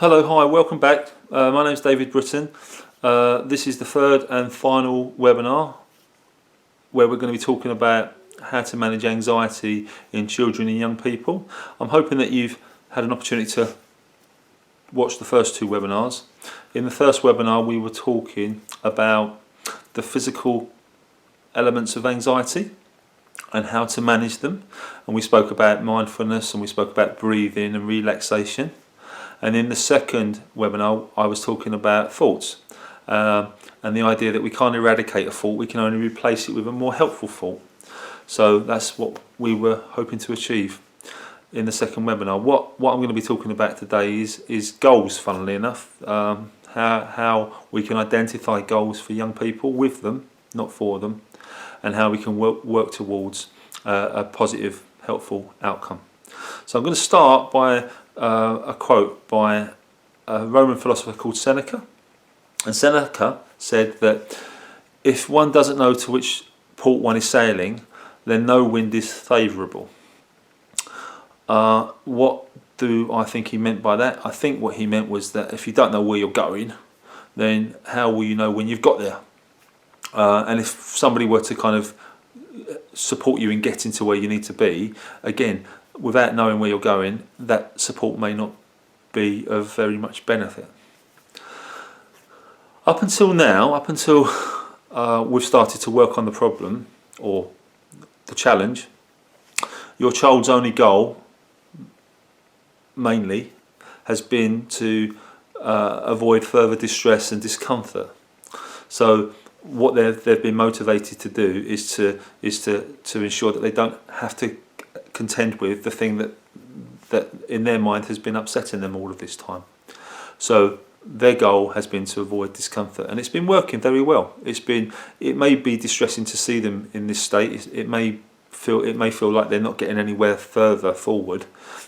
Hello, hi, welcome back. My name is David Britton. This is the third and final webinar where we're going to be talking about how to manage anxiety in children and young people. I'm hoping that you've had an opportunity to watch the first two webinars. In the first webinar we were talking about the physical elements of anxiety and how to manage them, and we spoke about mindfulness and we spoke about breathing and relaxation. And in the second webinar I was talking about thoughts and the idea that we can't eradicate a thought, we can only replace it with a more helpful thought. So that's what we were hoping to achieve in the second webinar. What I'm going to be talking about today is goals, funnily enough, how we can identify goals for young people with them, not for them, and how we can work towards a positive, helpful outcome. So I'm going to start by a quote by a Roman philosopher called Seneca. And Seneca said that if one doesn't know to which port one is sailing, then no wind is favourable. What do I think he meant by that? I think what he meant was that if you don't know where you're going, then how will you know when you've got there? And if somebody were to kind of support you in getting to where you need to be, again, without knowing where you're going, that support may not be of very much benefit. Up until now, we've started to work on the problem or the challenge, your child's only goal mainly has been to avoid further distress and discomfort. So what they've been motivated to do is to ensure that they don't have to contend with the thing that in their mind has been upsetting them all of this time. So their goal has been to avoid discomfort, and it's been working very well. It may be distressing to see them in this state. It may feel like they're not getting anywhere further forward,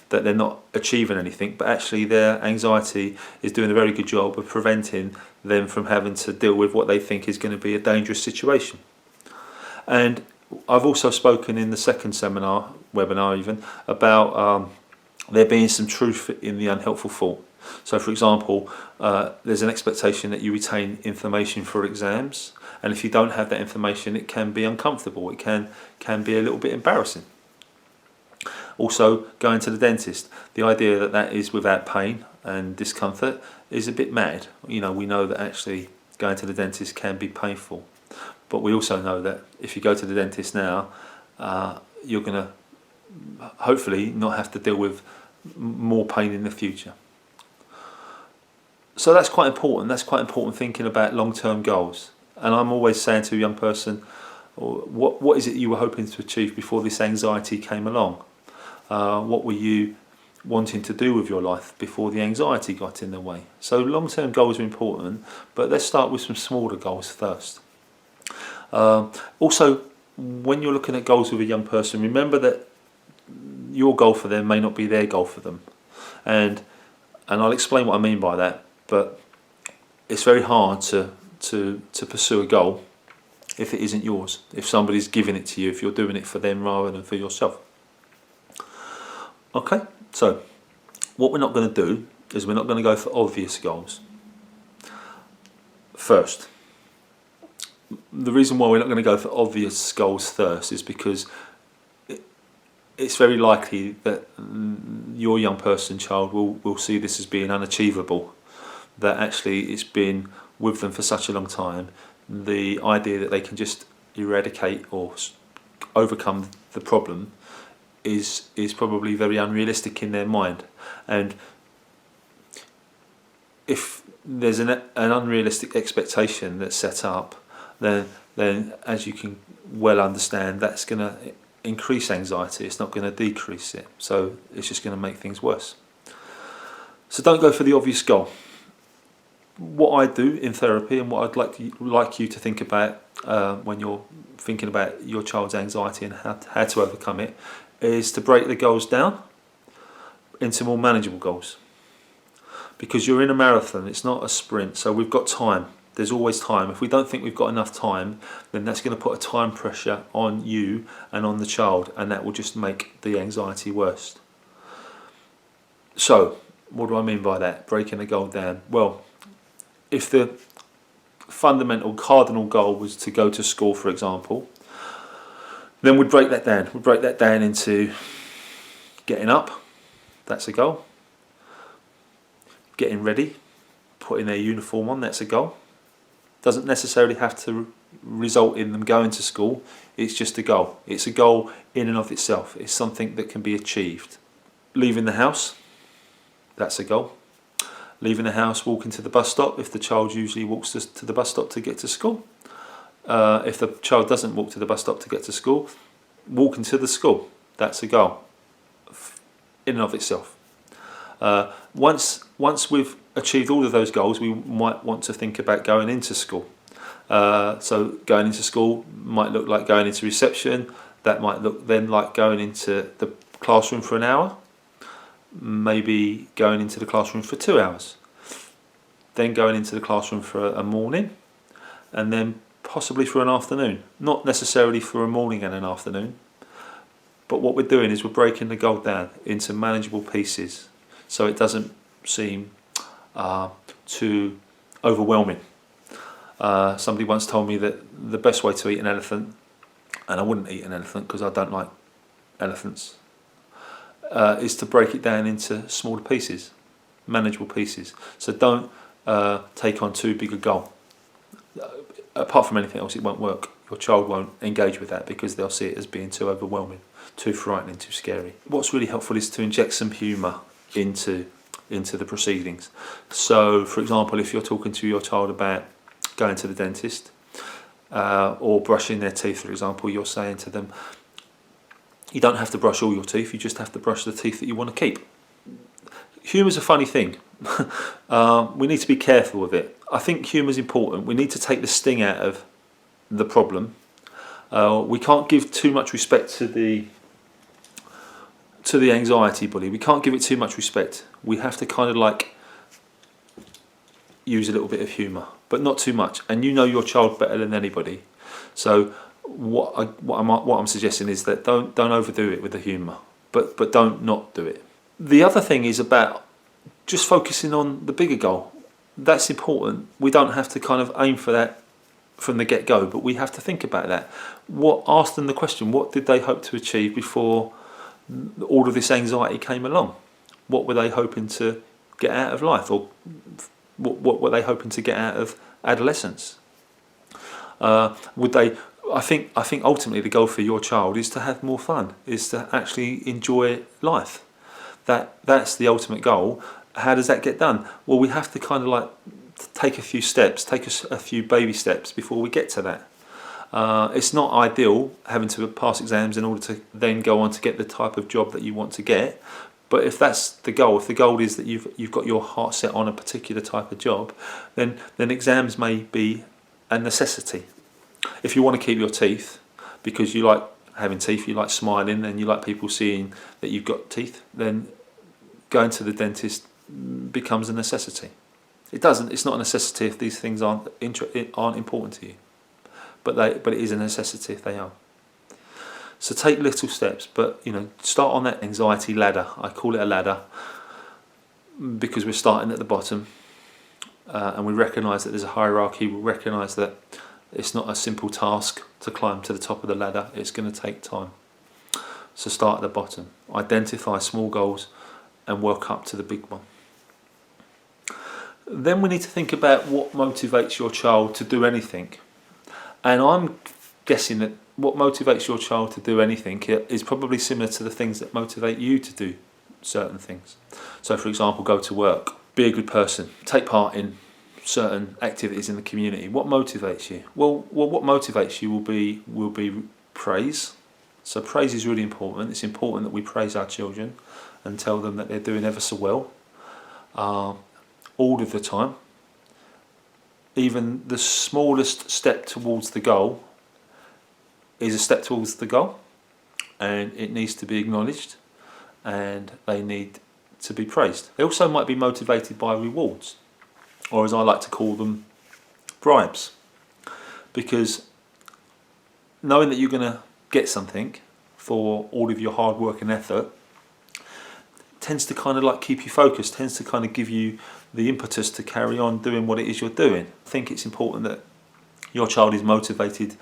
that they're not achieving anything, but actually their anxiety is doing a very good job of preventing them from having to deal with what they think is going to be a dangerous situation. And I've also spoken in the second webinar even, about there being some truth in the unhelpful thought. So for example, there's an expectation that you retain information for exams, and if you don't have that information, it can be uncomfortable, it can be a little bit embarrassing. Also, going to the dentist, the idea that is without pain and discomfort is a bit mad. You know, we know that actually going to the dentist can be painful, but we also know that if you go to the dentist now, you're going to hopefully not have to deal with more pain in the future. So that's quite important. That's quite important, thinking about long-term goals. And I'm always saying to a young person, what is it you were hoping to achieve before this anxiety came along? What were you wanting to do with your life before the anxiety got in the way? So long-term goals are important, but let's start with some smaller goals first. Also, when you're looking at goals with a young person, remember that your goal for them may not be their goal for them. And I'll explain what I mean by that, but it's very hard to pursue a goal if it isn't yours, if somebody's giving it to you, if you're doing it for them rather than for yourself. Okay, so what we're not going to do is we're not going to go for obvious goals. First, the reason why we're not going to go for obvious goals first is because it's very likely that your young person, child, will see this as being unachievable, that actually it's been with them for such a long time. The idea that they can just eradicate or overcome the problem is probably very unrealistic in their mind. And if there's an unrealistic expectation that's set up, then as you can well understand, that's going to increase anxiety. It's not going to decrease it. So it's just going to make things worse. So don't go for the obvious goal. What I do in therapy, and what I'd like you to think about when you're thinking about your child's anxiety and how to overcome it, is to break the goals down into more manageable goals. Because you're in a marathon, it's not a sprint, so we've got time. There's always time. If we don't think we've got enough time, then that's going to put a time pressure on you and on the child, and that will just make the anxiety worse. So What do I mean by that? Breaking the goal down. Well, if the fundamental cardinal goal was to go to school, for example, then we'd break that down. We'd break that down into getting up, that's a goal. Getting ready, putting their uniform on, that's a goal. Doesn't necessarily have to result in them going to school, it's just a goal. It's a goal in and of itself. It's something that can be achieved. Leaving the house, that's a goal. Leaving the house, walking to the bus stop, if the child usually walks to the bus stop to get to school. If the child doesn't walk to the bus stop to get to school, walking to the school, that's a goal in and of itself. Once we've achieved all of those goals, we might want to think about going into school. So going into school might look like going into reception. That might look then like going into the classroom for an hour, maybe going into the classroom for 2 hours, then going into the classroom for a morning, and then possibly for an afternoon. Not necessarily for a morning and an afternoon, but what we're doing is we're breaking the goal down into manageable pieces so it doesn't seem too overwhelming. Somebody once told me that the best way to eat an elephant, and I wouldn't eat an elephant because I don't like elephants, is to break it down into smaller pieces, manageable pieces. So don't take on too big a goal. Apart from anything else, it won't work. Your child won't engage with that because they'll see it as being too overwhelming, too frightening, too scary. What's really helpful is to inject some humour into the proceedings. So, for example, if you're talking to your child about going to the dentist or brushing their teeth, for example, you're saying to them, you don't have to brush all your teeth, you just have to brush the teeth that you want to keep. Humour's a funny thing. We need to be careful with it. I think humour's important. We need to take the sting out of the problem. We can't give too much respect to the anxiety bully. We can't give it too much respect. We have to kind of like use a little bit of humour, but not too much. And you know your child better than anybody. So what I'm suggesting is that don't overdo it with the humour, but don't not do it. The other thing is about just focusing on the bigger goal. That's important. We don't have to kind of aim for that from the get-go, but we have to think about that. Ask them the question, what did they hope to achieve before all of this anxiety came along? What were they hoping to get out of life, or what were they hoping to get out of adolescence? I think ultimately the goal for your child is to have more fun, is to actually enjoy life. That's the ultimate goal. How does that get done? Well, we have to kind of like take a few steps, take a few baby steps before we get to that. It's not ideal having to pass exams in order to then go on to get the type of job that you want to get. But if that's the goal, if the goal is that you've got your heart set on a particular type of job, then exams may be a necessity. If you want to keep your teeth, because you like having teeth, you like smiling, and you like people seeing that you've got teeth, then going to the dentist becomes a necessity. It's not a necessity if these things aren't important to you, but it is a necessity if they are. So take little steps, but start on that anxiety ladder. I call it a ladder because we're starting at the bottom, and we recognise that there's a hierarchy. We recognise that it's not a simple task to climb to the top of the ladder. It's going to take time. So start at the bottom. Identify small goals and work up to the big one. Then we need to think about what motivates your child to do anything. And I'm guessing that what motivates your child to do anything is probably similar to the things that motivate you to do certain things. So, for example, go to work, be a good person, take part in certain activities in the community. What motivates you? Well, what motivates you will be praise. So praise is really important. It's important that we praise our children and tell them that they're doing ever so well, all of the time. Even the smallest step towards the goal is a step towards the goal, and it needs to be acknowledged, and they need to be praised. They also might be motivated by rewards, or as I like to call them, bribes, because knowing that you're going to get something for all of your hard work and effort tends to kind of like keep you focused, tends to kind of give you the impetus to carry on doing what it is you're doing. I think it's important that your child is motivated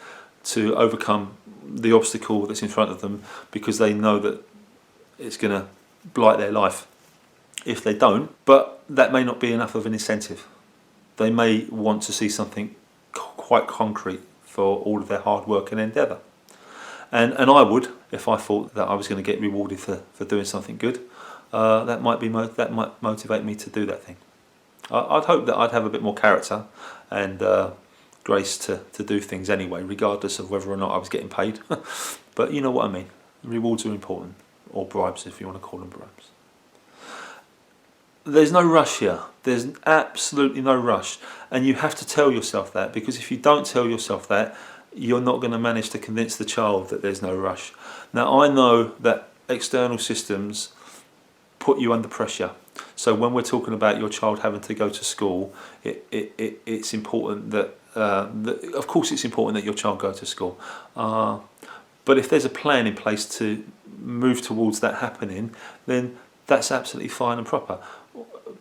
to overcome the obstacle that's in front of them, because they know that it's going to blight their life if they don't. But that may not be enough of an incentive. They may want to see something quite concrete for all of their hard work and endeavour. And I would, if I thought that I was going to get rewarded for doing something good, that might motivate me to do that thing. I'd hope that I'd have a bit more character and grace to do things anyway, regardless of whether or not I was getting paid. But you know what I mean. Rewards are important, or bribes if you want to call them bribes. There's no rush here. There's absolutely no rush. And you have to tell yourself that, because if you don't tell yourself that, you're not going to manage to convince the child that there's no rush. Now, I know that external systems put you under pressure. So when we're talking about your child having to go to school, it's important that, of course it's important that your child go to school. But if there's a plan in place to move towards that happening, then that's absolutely fine and proper.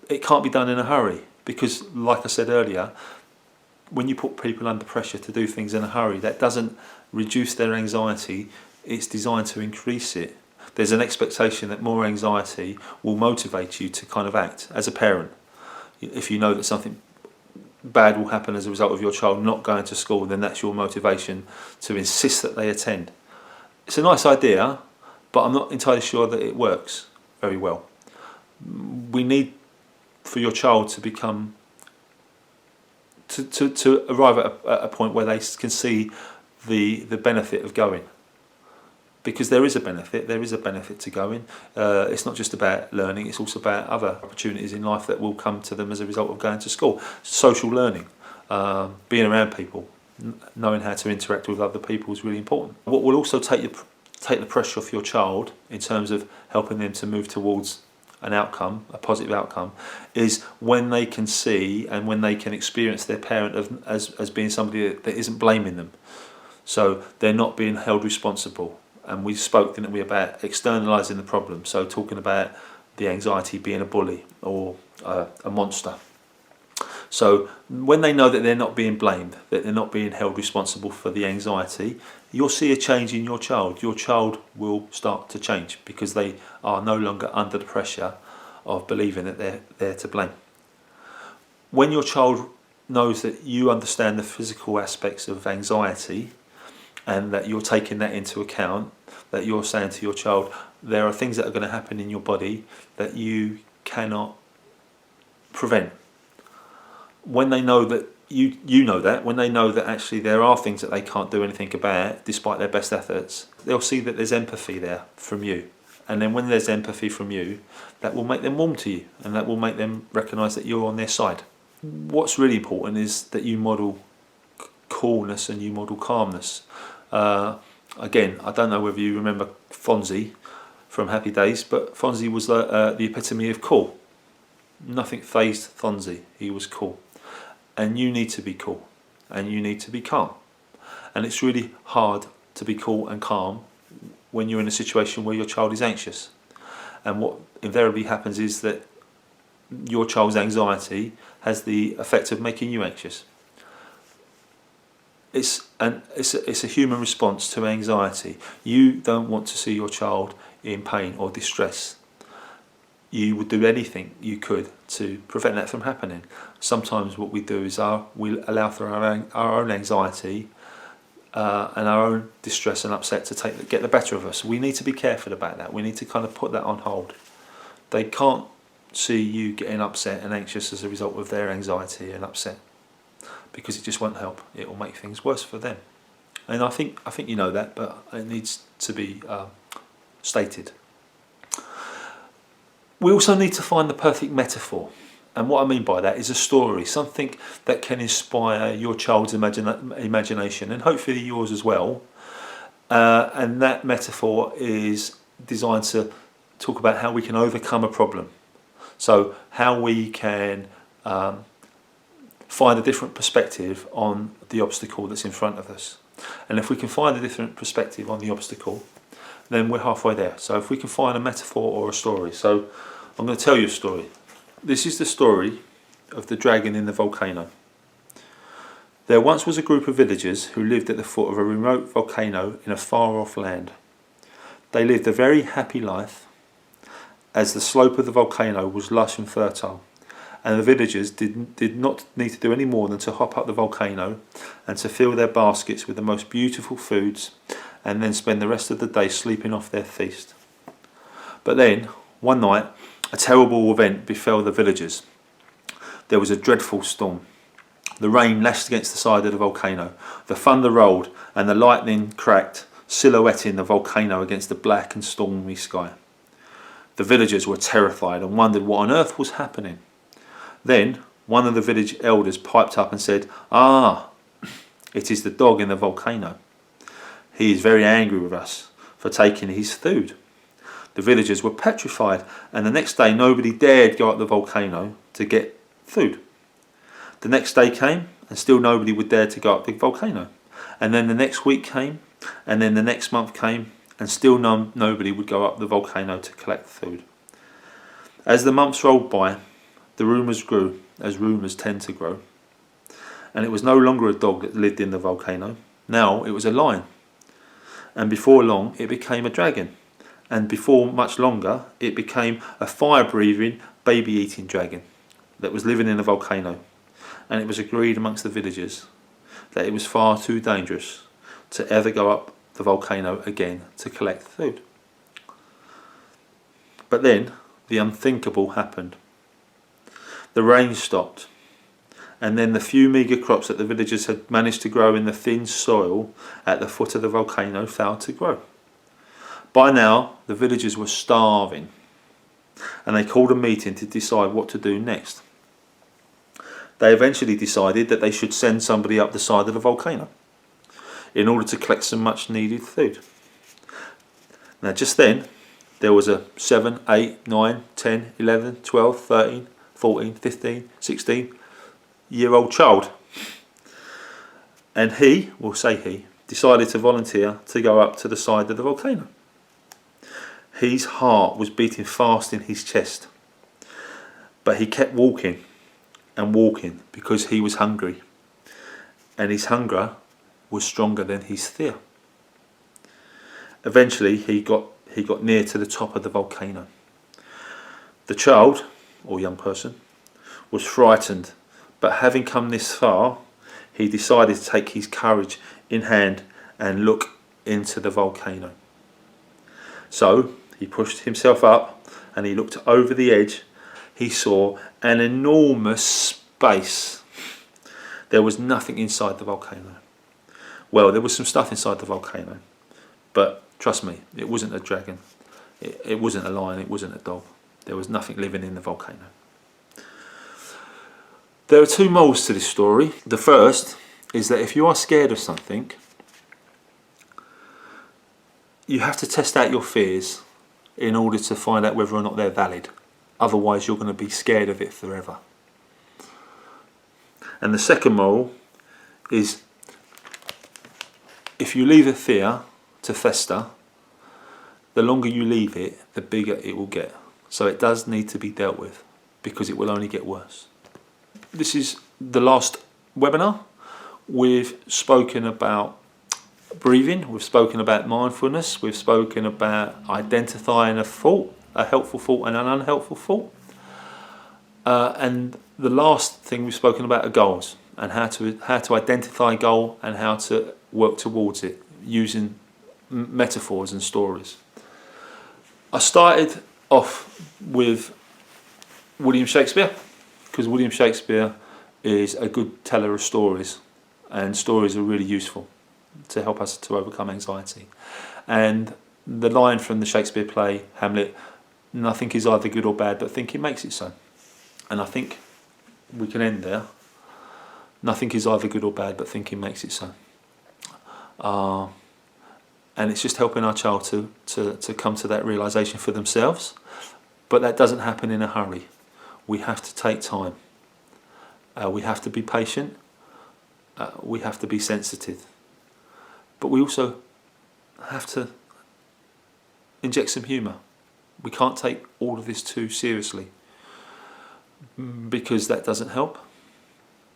It can't be done in a hurry, because like I said earlier, when you put people under pressure to do things in a hurry, that doesn't reduce their anxiety, it's designed to increase it. There's an expectation that more anxiety will motivate you to kind of act as a parent. If you know that something bad will happen as a result of your child not going to school, then that's your motivation to insist that they attend. It's a nice idea, but I'm not entirely sure that it works very well. We need for your child to become to arrive at a point where they can see the benefit of going, because there is a benefit to going. It's not just about learning, it's also about other opportunities in life that will come to them as a result of going to school. Social learning, being around people, knowing how to interact with other people is really important. What will also take the pressure off your child in terms of helping them to move towards an outcome, a positive outcome, is when they can see and when they can experience their parent as being somebody that isn't blaming them. So they're not being held responsible. And we spoke, didn't we, about externalising the problem. So talking about the anxiety being a bully or a monster. So when they know that they're not being blamed, that they're not being held responsible for the anxiety, you'll see a change in your child. Your child will start to change because they are no longer under the pressure of believing that they're to blame. When your child knows that you understand the physical aspects of anxiety and that you're taking that into account, that you're saying to your child, there are things that are going to happen in your body that you cannot prevent. When they know that you know that, when they know that actually there are things that they can't do anything about despite their best efforts, they'll see that there's empathy there from you. And then when there's empathy from you, that will make them warm to you, and that will make them recognise that you're on their side. What's really important is that you model coolness and you model calmness. Again, I don't know whether you remember Fonzie from Happy Days, but Fonzie was the epitome of cool. Nothing fazed Fonzie, he was cool. And you need to be cool, and you need to be calm. And it's really hard to be cool and calm when you're in a situation where your child is anxious. And what invariably happens is that your child's anxiety has the effect of making you anxious. It's a human response to anxiety. You don't want to see your child in pain or distress. You would do anything you could to prevent that from happening. Sometimes what we do is we allow for our own anxiety and our own distress and upset to get the better of us. We need to be careful about that. We need to kind of put that on hold. They can't see you getting upset and anxious as a result of their anxiety and upset, because it just won't help. It will make things worse for them. And I think you know that, but it needs to be stated. We also need to find the perfect metaphor. And what I mean by that is a story, something that can inspire your child's imagination and hopefully yours as well. And that metaphor is designed to talk about how we can overcome a problem. So how we can find a different perspective on the obstacle that's in front of us. And if we can find a different perspective on the obstacle, then we're halfway there. So if we can find a metaphor or a story. So I'm going to tell you a story. This is the story of the dragon in the volcano. There once was a group of villagers who lived at the foot of a remote volcano in a far-off land. They lived a very happy life, as the slope of the volcano was lush and fertile, and the villagers did not need to do any more than to hop up the volcano and to fill their baskets with the most beautiful foods, and then spend the rest of the day sleeping off their feast. But then, one night, a terrible event befell the villagers. There was a dreadful storm. The rain lashed against the side of the volcano, the thunder rolled, and the lightning cracked, silhouetting the volcano against the black and stormy sky. The villagers were terrified and wondered what on earth was happening. Then one of the village elders piped up and said, "Ah, it is the dog in the volcano. He is very angry with us for taking his food." The villagers were petrified, and the next day nobody dared go up the volcano to get food. The next day came, and still nobody would dare to go up the volcano. And then the next week came, and then the next month came, and still nobody would go up the volcano to collect food. As the months rolled by, the rumours grew, as rumours tend to grow. And it was no longer a dog that lived in the volcano. Now it was a lion. And before long it became a dragon. And before much longer it became a fire-breathing, baby-eating dragon that was living in a volcano. And it was agreed amongst the villagers that it was far too dangerous to ever go up the volcano again to collect food. But then the unthinkable happened. The rain stopped, and then the few meagre crops that the villagers had managed to grow in the thin soil at the foot of the volcano failed to grow. By now the villagers were starving, and they called a meeting to decide what to do next. They eventually decided that they should send somebody up the side of the volcano in order to collect some much needed food. Now just then there was a 7, 8, 9, 10, 11, 12, 13, 14, 15, 16 year old child, and he decided to volunteer to go up to the side of the volcano. His heart was beating fast in his chest, but he kept walking and walking because he was hungry, and his hunger was stronger than his fear. Eventually he got near to the top of the volcano. The child, or young person, was frightened, but having come this far, he decided to take his courage in hand and look into the volcano. So he pushed himself up and he looked over the edge. He saw an enormous space. There was nothing inside the volcano. Well, there was some stuff inside the volcano, but trust me, it wasn't a dragon, it wasn't a lion, it wasn't a dog. There was nothing living in the volcano. There are two morals to this story. The first is that if you are scared of something, you have to test out your fears in order to find out whether or not they're valid. Otherwise you're going to be scared of it forever. And the second moral is, if you leave a fear to fester, the longer you leave it, the bigger it will get. So it does need to be dealt with, because it will only get worse. This is the last webinar. We've spoken about breathing, we've spoken about mindfulness, we've spoken about identifying a thought, a helpful thought and an unhelpful thought. And the last thing we've spoken about are goals, and how to identify a goal and how to work towards it using metaphors and stories. I started off with William Shakespeare, because William Shakespeare is a good teller of stories, and stories are really useful to help us to overcome anxiety. And the line from the Shakespeare play Hamlet, "Nothing is either good or bad, but thinking makes it so." And I think we can end there. Nothing is either good or bad, but thinking makes it so. And it's just helping our child to come to that realisation for themselves. But that doesn't happen in a hurry. We have to take time. We have to be patient. We have to be sensitive. But we also have to inject some humour. We can't take all of this too seriously, because that doesn't help.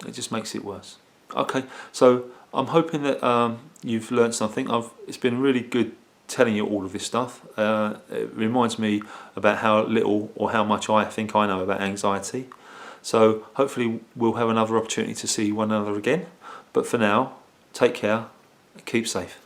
It just makes it worse. Okay, so I'm hoping that you've learned something. It's been really good telling you all of this stuff. It reminds me about how little or how much I think I know about anxiety. So hopefully we'll have another opportunity to see one another again. But for now, take care, keep safe.